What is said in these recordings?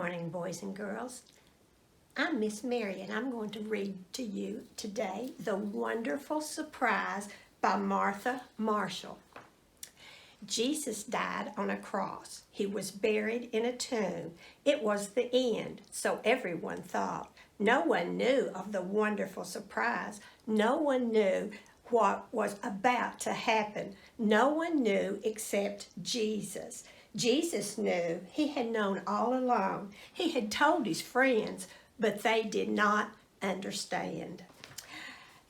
morning, boys and girls. I'm Miss Mary, and I'm going to read to you today The Wonderful Surprise by Martha Marshall. Jesus died on a cross. He was buried in a tomb. It was the end, so everyone thought. No one knew of the wonderful surprise. No one knew what was about to happen. No one knew except Jesus. Jesus knew. He had known all along. He had told his friends, but they did not understand.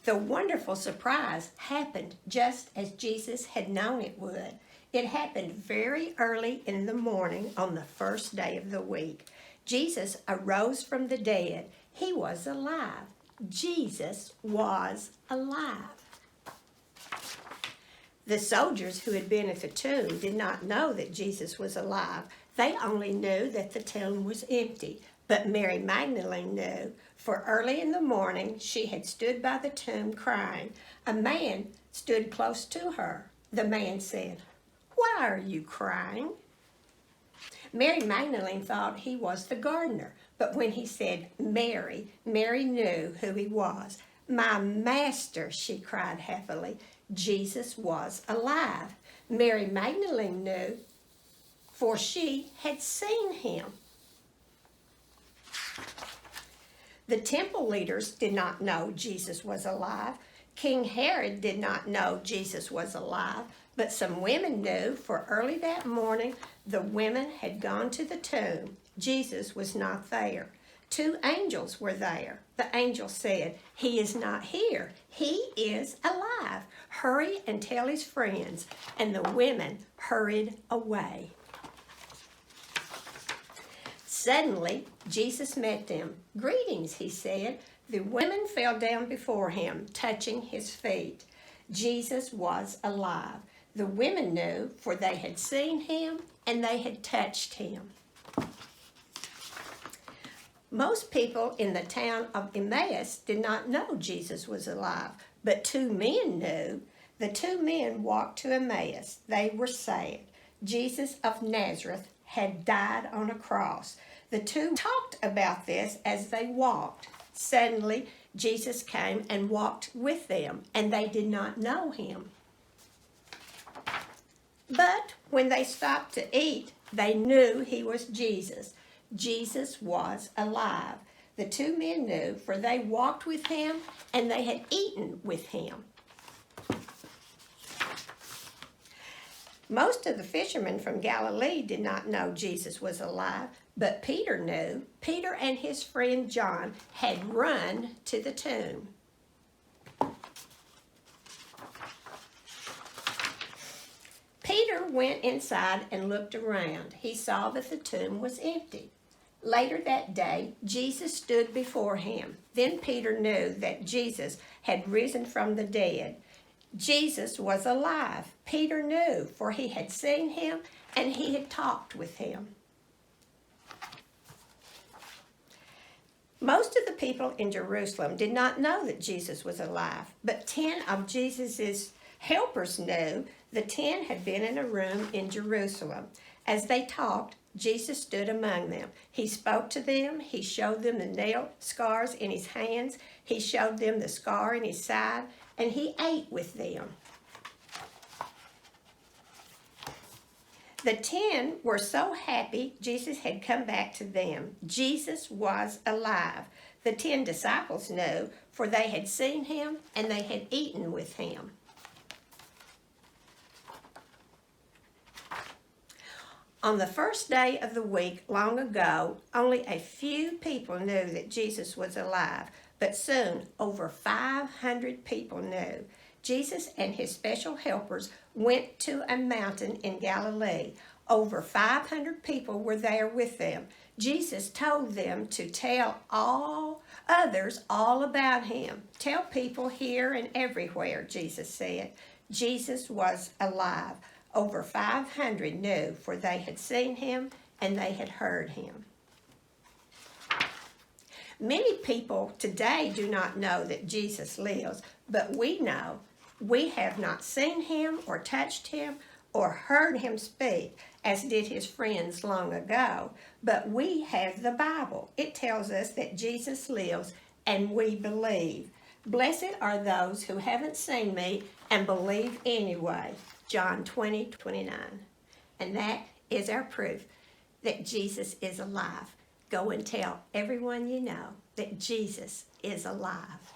The wonderful surprise happened just as Jesus had known it would. It happened very early in the morning on the first day of the week. Jesus arose from the dead. He was alive. Jesus was alive. The soldiers who had been at the tomb did not know that Jesus was alive. They only knew that the tomb was empty. But Mary Magdalene knew, for early in the morning she had stood by the tomb crying. A man stood close to her. The man said, "Why are you crying?" Mary Magdalene thought he was the gardener, but when he said Mary, Mary knew who he was. "My master," she cried happily. Jesus was alive. Mary Magdalene knew, for she had seen him. The temple leaders did not know Jesus was alive. King Herod did not know Jesus was alive, but some women knew, for early that morning the women had gone to the tomb. Jesus was not there. 2 angels were there. The angel said, "He is not here. He is alive. Hurry and tell his friends." And the women hurried away. Suddenly, Jesus met them. "Greetings," he said. The women fell down before him, touching his feet. Jesus was alive. The women knew, for they had seen him and they had touched him. Most people in the town of Emmaus did not know Jesus was alive, but 2 men knew. The 2 men walked to Emmaus. They were sad. Jesus of Nazareth had died on a cross. The 2 talked about this as they walked. Suddenly, Jesus came and walked with them, and they did not know him. But when they stopped to eat, they knew he was Jesus. Jesus was alive. The 2 men knew, for they walked with him and they had eaten with him. Most of the fishermen from Galilee did not know Jesus was alive, but Peter knew. Peter and his friend John had run to the tomb. Peter went inside and looked around. He saw that the tomb was empty. Later that day, Jesus stood before him. Then Peter knew that Jesus had risen from the dead. Jesus was alive. Peter knew, for he had seen him and he had talked with him. Most of the people in Jerusalem did not know that Jesus was alive, but 10 of Jesus' helpers knew. The 10 had been in a room in Jerusalem. As they talked, Jesus stood among them. He spoke to them. He showed them the nail scars in his hands. He showed them the scar in his side, and he ate with them. The 10 were so happy Jesus had come back to them. Jesus was alive. The 10 disciples knew, for they had seen him and they had eaten with him. On the first day of the week, long ago, only a few people knew that Jesus was alive, but soon over 500 people knew. Jesus and his special helpers went to a mountain in Galilee. Over 500 people were there with them. Jesus told them to tell all others all about him. "Tell people here and everywhere," Jesus said. Jesus was alive. Over 500 knew, for they had seen him and they had heard him. Many people today do not know that Jesus lives, but we know. We have not seen him or touched him or heard him speak, as did his friends long ago, but we have the Bible. It tells us that Jesus lives, and we believe. Blessed are those who haven't seen me and believe anyway. John 20:29. And that is our proof that Jesus is alive. Go and tell everyone you know that Jesus is alive.